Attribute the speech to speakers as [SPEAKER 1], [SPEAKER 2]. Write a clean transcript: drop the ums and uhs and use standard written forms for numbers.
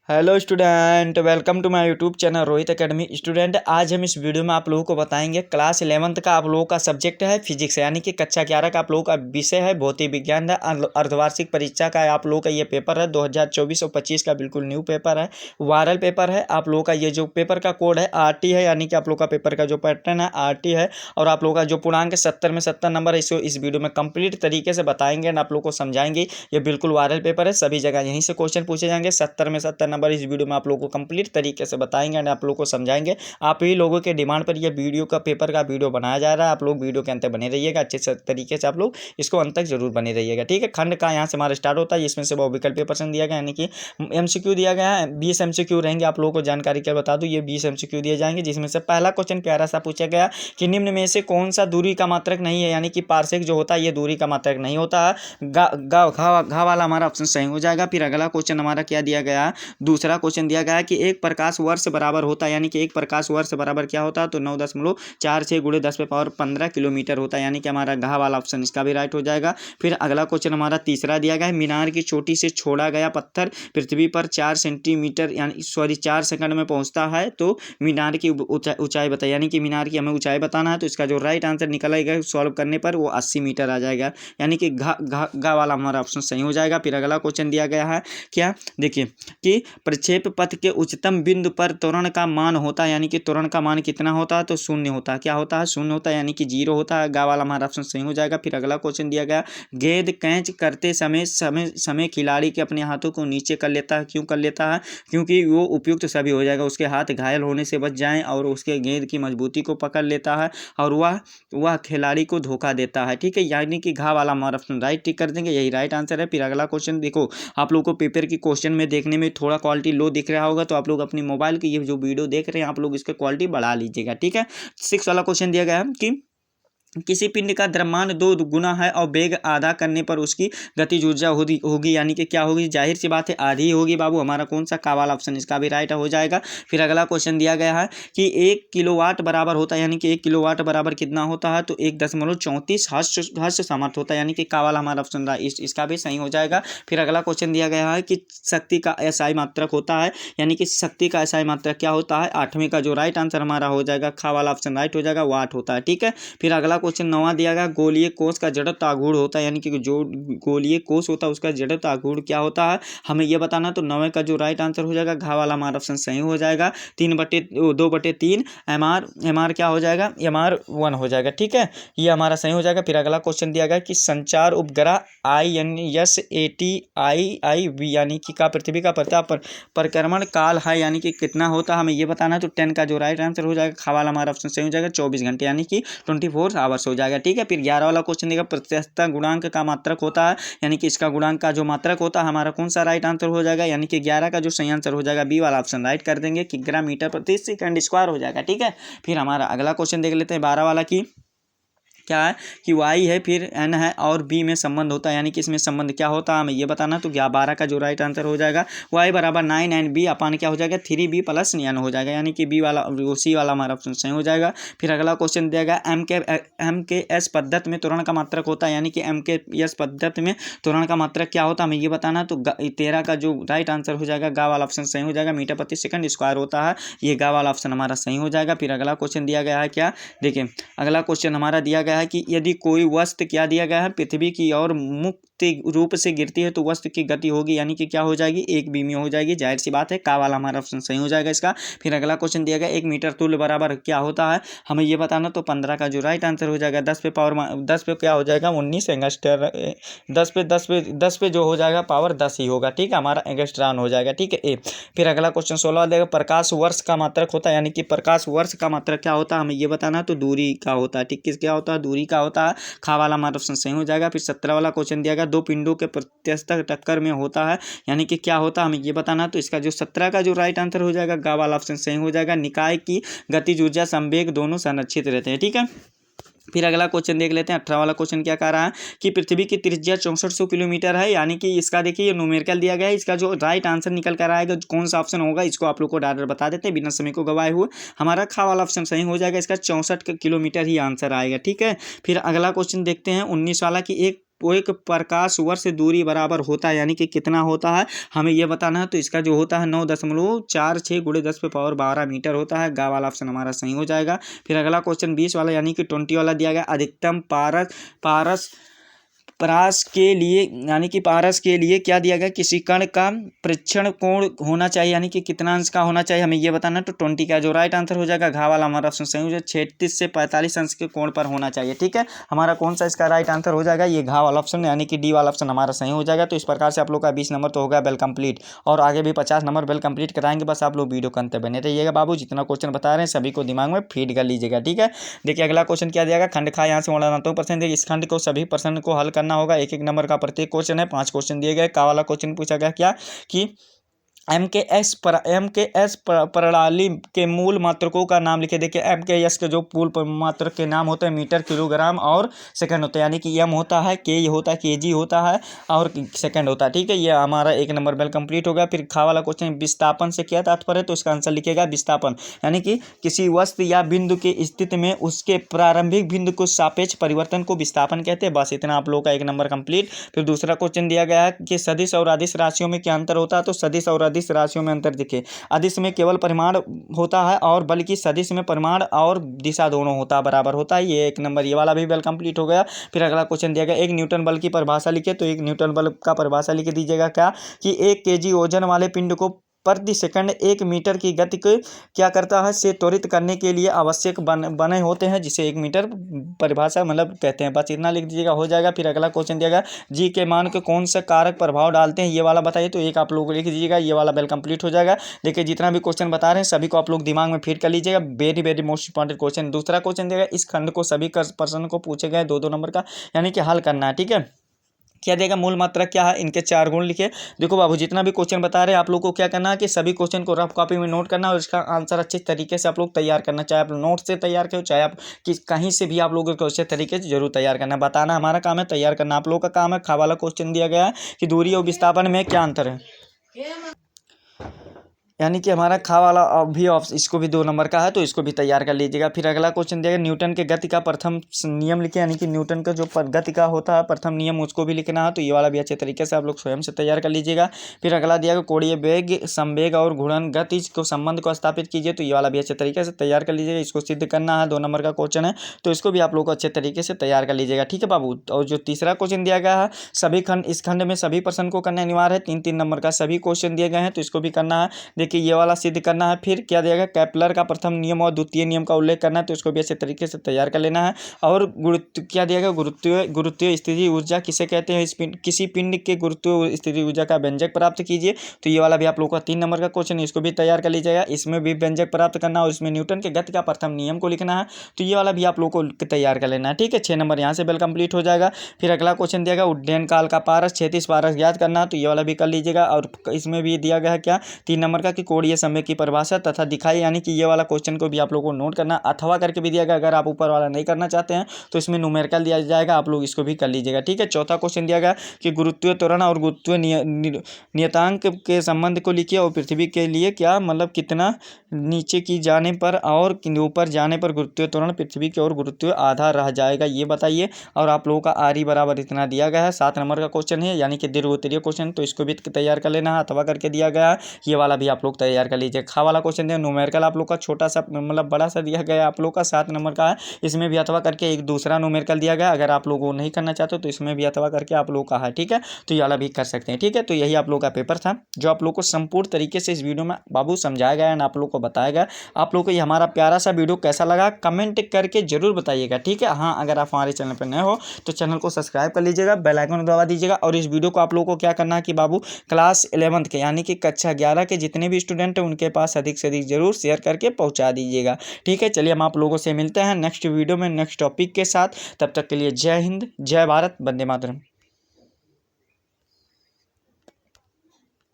[SPEAKER 1] Hello student, welcome to my YouTube channel Rohit academy. Student, आज हम इस वीडियो में आप लोगों को बताएंगे क्लास 11th का आप लोगों का सब्जेक्ट है फिजिक्स, यानी कि कक्षा 11 का आप लोगों का विषय है भौतिक विज्ञान है। अर्धवार्षिक परीक्षा का आप लोगों का ये पेपर है 2024 और 25 का बिल्कुल न्यू पेपर है, वायरल पेपर है। आप लोगों का ये जो पेपर का कोड है RT है, यानी कि आप लोग का पेपर का जो पैटर्न है RT है। और आप लोगों का जो पूर्णांक 70 में 70 नंबर है, इसको इस वीडियो में कंप्लीट तरीके से बताएंगे एंड आप लोग को समझाएंगे। ये बिल्कुल वायरल पेपर है, सभी जगह यहीं से क्वेश्चन पूछे जाएंगे। 70 में 70 नंबर इस वीडियो में आप लोगों को कंप्लीट तरीके से बताएंगे एंड आप लोगों को समझाएंगे। आप ही लोगों के डिमांड पर यह वीडियो का पेपर का वीडियो बनाया जा रहा है। आप लोग वीडियो के अंत तक बने रहिएगा, अच्छे से तरीके से आप लोग इसको अंत तक जरूर बने रहिएगा, ठीक है। खंड का यहाँ से हमारा स्टार्ट होता है, इसमें से वो विकल्प प्रश्न दिया गया, यानी कि MCQ दिया गया है। 20 MCQ रहेंगे। आप लोगों को जानकारी क्या बता दूं, ये 20 MCQ दिए जाएंगे, जिसमें से पहला क्वेश्चन प्यारा सा पूछा गया कि निम्न में से कौन सा दूरी का मात्रक नहीं है, यानी कि पार्सेक जो होता है ये दूरी का मात्रक नहीं होता है। घा वाला हमारा ऑप्शन सही हो जाएगा। फिर अगला क्वेश्चन हमारा क्या दिया गया, दूसरा क्वेश्चन दिया गया है कि एक प्रकाश वर्ष बराबर होता है, यानी कि एक प्रकाश वर्ष बराबर क्या होता है, तो 9.46 × 10⁻15 किलोमीटर होता है, यानी कि हमारा घा वाला ऑप्शन इसका भी राइट हो जाएगा। फिर अगला क्वेश्चन हमारा तीसरा दिया गया है, मीनार की चोटी से छोड़ा गया पत्थर पृथ्वी पर 4 सेंटीमीटर यानी 4 सेकंड में पहुंचता है, तो मीनार की ऊंचाई बताइए, यानी कि मीनार की हमें ऊंचाई बताना है। तो इसका जो राइट आंसर निकलेगा सॉल्व करने पर वो 80 मीटर आ जाएगा, यानी कि घा वाला हमारा ऑप्शन सही हो जाएगा। फिर अगला क्वेश्चन दिया गया है क्या, देखिए कि प्रक्षेप पथ के उच्चतम बिंदु पर त्वरण का मान होता है, यानी कि त्वरण का मान कितना होता है, तो 0 होता है। क्या होता है, 0 होता है, यानी कि 0 होता है। गा वाला हमारा ऑप्शन सही हो जाएगा। फिर अगला क्वेश्चन दिया गया, गेंद कैच करते समय खिलाड़ी के अपने हाथों को नीचे कर लेता है, क्यों कर लेता है, क्योंकि वो उपयुक्त सभी हो जाएगा, उसके हाथ घायल होने से बच जाएं और उसके गेंद की मजबूती को पकड़ लेता है और वह खिलाड़ी को धोखा देता है, ठीक है। यानी कि घा वाला हमारा ऑप्शन राइट टिक कर देंगे, यही राइट आंसर है। फिर अगला क्वेश्चन देखो, आप लोग को पेपर की क्वेश्चन में देखने में थोड़ा क्वालिटी लो दिख रहा होगा, तो आप लोग अपनी मोबाइल की ये जो वीडियो देख रहे हैं आप लोग इसकी क्वालिटी बढ़ा लीजिएगा, ठीक है। 6 वाला क्वेश्चन दिया गया है कि किसी पिंड का द्रव्यमान 2 गुना है और वेग आधा करने पर उसकी गतिज ऊर्जा होगी, यानी कि क्या होगी, जाहिर सी बात है आधी होगी बाबू। हमारा कौन सा का वाला ऑप्शन इसका भी राइट हो जाएगा। फिर अगला क्वेश्चन दिया गया है कि 1 किलोवाट बराबर होता है, यानी कि 1 किलोवाट बराबर कितना होता है, तो 1.34 हर्ष सामर्थ होता है, यानी कि का वाला हमारा ऑप्शन इसका भी सही हो जाएगा। फिर अगला क्वेश्चन दिया गया है कि शक्ति का एसआई मात्रक होता है, यानी कि शक्ति का एसआई मात्रक क्या होता है। 8वें का जो राइट आंसर हमारा हो जाएगा, खा वाला ऑप्शन राइट हो जाएगा, वाट होता है, ठीक है। फिर अगला क्वेश्चन 9वां दिया गया, गोलीय कोष का जड़त्व आघूर्ण होता है, यानी कि जो गोलीय कोष होता है उसका जड़त्व आघूर्ण क्या होता है, हमें यह बताना। तो 9वें का जो राइट आंसर हो जाएगा, घा वाला हमारा ऑप्शन सही हो जाएगा। 2/3 MR क्या हो जाएगा, MR1 हो जाएगा, ठीक है, ये हमारा सही हो जाएगा। फिर अगला क्वेश्चन दिया गया कि संचार उपग्रह INSATIIV, यानी कि का पृथ्वी का परिक्रमण काल है, यानी कि कितना होता है, हमें यह बताना है। तो 10 का जो राइट आंसर हो जाएगा, खा वाला हमारा ऑप्शन सही हो जाएगा, 24 घंटे, यानी कि 24 आवर्स हो जाएगा, ठीक है। फिर 11 वाला क्वेश्चन देगा, प्रत्यस्तता गुणांक का मात्रक होता है, यानी कि इसका गुणांक का जो मात्रक होता है हमारा कौन सा राइट आंसर हो जाएगा, यानी कि 11 का जो सही आंसर हो जाएगा बी वाला ऑप्शन राइट कर देंगे, कि ग्राम मीटर प्रति सेकंड स्क्वायर हो जाएगा, ठीक है। फिर हमारा अगला क्वेश्चन देख लेते हैं 12 वाला की क्या है कि y है, फिर n है और b में संबंध होता है, यानी कि इसमें संबंध क्या होता है हमें ये बताना। तो 12 का जो राइट आंसर हो जाएगा, y बराबर 9 एंड b अपान क्या हो जाएगा 3b प्लस n हो जाएगा, यानी कि b वाला सी वाला हमारा ऑप्शन सही हो जाएगा। फिर अगला क्वेश्चन दिया गया, MKS पद्धति में त्वरण का मात्रक होता है, यानी कि MKS पद्धति में त्वरण का मात्रक क्या होता है हमें ये बताना। तो 13 का जो राइट आंसर हो जाएगा, गा वाला ऑप्शन सही हो जाएगा, मीटर प्रति सेकंड स्क्वायर होता है, ये गा वाला ऑप्शन हमारा सही हो जाएगा। फिर अगला क्वेश्चन दिया गया है क्या, देखिए अगला क्वेश्चन हमारा दिया गया है कि यदि कोई वस्तु क्या दिया गया है पृथ्वी की ओर मुक्त रूप से गिरती है तो वस्तु की गति होगी, यानी कि क्या हो जाएगी 1 बीमी हो जाएगी, जाहिर सी बात है का वाला हमारा ऑप्शन सही हो जाएगा इसका। फिर अगला क्वेश्चन दिया गया 1 मीटर तुल्य बराबर क्या होता है हमें ये बताना। तो 15 का जो राइट आंसर हो जाएगा 10 पे क्या हो जाएगा 19 एंगस्ट्रॉन, 10 पे जो हो जाएगा पावर 10 ही होगा, ठीक है, हमारा एंगस्ट्रॉन हो जाएगा, ठीक है ए। फिर अगला क्वेश्चन 16 देगा, प्रकाश वर्ष का मात्रक होता है, यानी कि प्रकाश वर्ष का मात्रक क्या होता है हमें ये बताना। तो दूरी का होता है, ठीक, किस क्या होता है दूरी का होता है, खा वाला हमारा ऑप्शन सही हो जाएगा। फिर 17 वाला क्वेश्चन दिया गया, दो पिंडों के प्रत्यस्थ टक्कर में होता है, यानी कि क्या होता है हमें ये बताना। तो इसका जो 17 का जो राइट आंसर हो जाएगा, गा वाला ऑप्शन सही हो जाएगा, निकाय की गतिज ऊर्जा संवेग दोनों संरक्षित रहते हैं, ठीक है। फिर अगला क्वेश्चन देख लेते हैं 18 वाला क्वेश्चन क्या कह रहा है कि पृथ्वी की त्रिज्या 6400 किलोमीटर है, यानी कि इसका देखिए न्यूमेरिकल दिया गया है, इसका जो राइट आंसर निकल कर आएगा कौन सा ऑप्शन होगा इसको आप लोग को डायरेक्ट बता देते हैं बिना समय को गवाए हुए। हमारा खा वाला ऑप्शन सही हो जाएगा, इसका 64 किलोमीटर ही आंसर आएगा, ठीक है। फिर अगला क्वेश्चन देखते हैं 19 वाला कि एक एक प्रकाश वर्ष दूरी बराबर होता है, यानी कि कितना होता है हमें ये बताना है। तो इसका जो होता है 9.46 × 10⁻12 मीटर होता है। गा वाला ऑप्शन हमारा सही हो जाएगा। फिर अगला क्वेश्चन 20 वाला यानी कि 20 वाला दिया गया, अधिकतम पारस के लिए यानी कि पारस के लिए क्या दिया गया, किसी कण का परीक्षण कोण होना चाहिए, यानी कि कितना अंश का होना चाहिए हमें ये बताना। तो 20 का जो राइट आंसर हो जाएगा, घा वाला हमारा ऑप्शन सही हो जाएगा, 36 से 45 अंश के कोण पर होना चाहिए। ठीक है, हमारा कौन सा इसका राइट आंसर हो जाएगा, ये घा वाला ऑप्शन यानी कि डी वाला ऑप्शन हमारा सही हो जाएगा। तो इस प्रकार से आप लोग का 20 नंबर तो होगा वेल कंप्लीट, और आगे भी 50 नंबर वेल कंप्लीट कराएंगे। बस आप लोग वीडियो के अंत बने रहिएगा बाबू, जितना क्वेश्चन बता रहे हैं सभी को दिमाग में फीड कर लीजिएगा। ठीक है, देखिए अगला क्वेश्चन क्या दिया गया, खंड खा यहाँ से 99%। इस खंड को सभी प्रश्न को हल करना होगा, एक नंबर का प्रत्येक क्वेश्चन है, 5 क्वेश्चन दिए गए। का वाला क्वेश्चन पूछा गया क्या कि MKS प्रणाली के मूल मात्रकों का नाम लिखे। देखिए MKS के जो मूल मात्रक के नाम होते हैं मीटर, किलोग्राम और सेकंड होते हैं, यानी कि M होता है, K होता है, KG होता है और सेकंड होता है। ठीक है, ये हमारा एक नंबर वेल कंप्लीट हो गया। फिर खा वाला क्वेश्चन, विस्थापन से क्या तात्पर्य है, तो इसका आंसर लिखेगा विस्थापन यानी कि किसी वस्तु या बिंदु की स्थिति में उसके प्रारंभिक बिंदु को सापेक्ष परिवर्तन को विस्थापन कहते हैं। बस इतना आप लोगों का एक नंबर कंप्लीट। फिर दूसरा क्वेश्चन दिया गया है कि सदिश और अदिश राशियों में क्या अंतर होता है, तो सदिश और अदिश राशियों में अंतर दिखे। अदिश में केवल परिमाण होता है और बल्कि सदिश में परिमाण और दिशा दोनों होता है, बराबर होता है। ये एक नंबर, ये वाला भी वेल कंप्लीट हो गया। फिर अगला क्वेश्चन दिया गया, एक न्यूटन बल की परिभाषा लिखे। तो एक न्यूटन बल का परिभाषा लिख दीजिएगा क्या कि 1 kg वजन वाले पिंड को प्रति सेकंड 1 मीटर की गति को क्या करता है, से त्वरित करने के लिए आवश्यक बने होते हैं, जिसे 1 मीटर परिभाषा मतलब कहते हैं। बस इतना लिख दीजिएगा, हो जाएगा। फिर अगला क्वेश्चन दिया गया, जी के मान के कौन सा कारक प्रभाव डालते हैं, ये वाला बताइए। तो एक आप लोग लिख दीजिएगा, ये वाला वेल कंप्लीट हो जाएगा। देखिए जितना भी क्वेश्चन बता रहे हैं सभी को आप लोग दिमाग में फिट कर लीजिएगा, very very most important question. दूसरा क्वेश्चन दिया गया, इस खंड को सभी प्रश्न को पूछे गए 2-2 नंबर का, यानी कि हल करना है। ठीक है, क्या देगा, मूल मात्रा क्या है, इनके 4 गुण लिखे। देखो बाबू जितना भी क्वेश्चन बता रहे हैं आप लोग को क्या करना है कि सभी क्वेश्चन को रफ कॉपी में नोट करना और इसका आंसर अच्छे तरीके से आप लोग तैयार करना, चाहे आप नोट से तैयार करो चाहे आप कहीं से भी आप लोगों को अच्छे तरीके से जरूर तैयार करना। बताना हमारा काम है, तैयार करना आप लोग का काम है। खा वाला क्वेश्चन दिया गया है कि दूरी और विस्थापन में क्या अंतर है, यानी कि हमारा खा वाला भी इसको भी 2 नंबर का है, तो इसको भी तैयार कर लीजिएगा। फिर अगला क्वेश्चन दिया गया, न्यूटन के गति का प्रथम नियम लिखे, यानी कि न्यूटन का जो गति का होता है प्रथम नियम उसको भी लिखना है। तो ये वाला भी अच्छे तरीके से आप लोग स्वयं से तैयार कर लीजिएगा। फिर अगला दिया गया, कोणीय वेग, संवेग और घूर्णन गति को संबंध को स्थापित कीजिए। तो ये वाला भी अच्छे तरीके से तैयार कर लीजिएगा, इसको सिद्ध करना है, 2 नंबर का क्वेश्चन है, तो इसको भी आप लोग को अच्छे तरीके से तैयार कर लीजिएगा। ठीक है बाबू, और जो तीसरा क्वेश्चन दिया गया है, सभी खंड, इस खंड में सभी प्रश्न को करना अनिवार्य है, 3-3 नंबर का सभी क्वेश्चन दिए गए हैं, तो इसको भी करना है। देखिए ये वाला सिद्ध करना है। फिर क्या दिया गया, केपलर का प्रथम नियम और द्वितीय नियम का उल्लेख करना है, तो इसको भी अच्छे तरीके से तैयार कर लेना है। और गुरुत्व क्या दिया गया, गुरुत्वीय स्थिति ऊर्जा किसे कहते हैं, किसी पिंड के गुरुत्वीय स्थिति ऊर्जा का व्यंजक प्राप्त कीजिए। तो ये वाला भी आप लोग का 3 नंबर का क्वेश्चन है, इसको भी तैयार कर लीजिएगा। इसमें भी व्यंजक प्राप्त करना और इसमें न्यूटन के गति का प्रथम नियम को लिखना है, तो ये वाला भी आप लोग को तैयार कर लेना है। ठीक है, 6 नंबर यहाँ से वेल कंप्लीट हो जाएगा। फिर अगला क्वेश्चन दिया गया, उड्डयन काल का पारस, क्षैतिज पारस ज्ञात करना, तो ये वाला भी कर लीजिएगा। और इसमें भी दिया गया है क्या, 3 नंबर का कि कोणीय संवेग की परिभाषा तथा दिखाई, यानी कि ये वाला क्वेश्चन को भी आप लोगों को नोट करना, अथवा करके भी दिया गया। अगर आप ऊपर वाला नहीं करना चाहते हैं तो इसमें न्यूमेरिकल दिया जाएगा, आप लोग इसको भी कर लीजिएगा। ठीक है, चौथा क्वेश्चन दिया गया कि गुरुत्वीय त्वरण और गुरुत्वीय नियतांक के संबंध को लिखिए और पृथ्वी के लिए क्या मतलब कितना नीचे की जाने पर और ऊपर जाने पर गुरुत्वीय त्वरण पृथ्वी की ओर गुरुत्वीय आधा रह जाएगा, ये बताइए। और आप लोगों का आर बराबर इतना दिया गया है, 7 नंबर का क्वेश्चन है, यानी कि दीर्घोत्तरीय क्वेश्चन, तो इसको भी तैयार कर लेना है, अथवा करके दिया गया है, ये वाला भी आप लोग तैयार कर लीजिए। खा वाला क्वेश्चन दिया, न्यूमेरिकल आप लोग का छोटा सा मतलब बड़ा सा दिया गया आप लोग का 7 नंबर का है, इसमें भी अथवा करके एक दूसरा न्यूमेरिकल दिया गया। अगर आप लोग वो नहीं करना चाहते तो इसमें भी अथवा करके आप लोग का है। ठीक है, तो ये वाला भी कर सकते हैं। ठीक है, तो यही आप लोग का पेपर था जो आप लोग को संपूर्ण तरीके से इस वीडियो में बाबू समझाया गया एंड आप लोग को बताया गया। आप लोग को ये हमारा प्यारा सा वीडियो कैसा लगा कमेंट करके जरूर बताइएगा। ठीक है, हाँ अगर आप हमारे चैनल पर नए हो तो चैनल को सब्सक्राइब कर लीजिएगा, बेल आइकन दबा दीजिएगा। और इस वीडियो को आप लोगों को क्या करना है कि बाबू क्लास 11th के यानी कि कक्षा 11 के जितने भी स्टूडेंट हैं उनके पास अधिक से अधिक जरूर शेयर करके पहुंचा दीजिएगा। ठीक है, चलिए हम आप लोगों से मिलते हैं नेक्स्ट वीडियो में नेक्स्ट टॉपिक के साथ। तब तक के लिए जय हिंद, जय भारत, वंदे मातरम।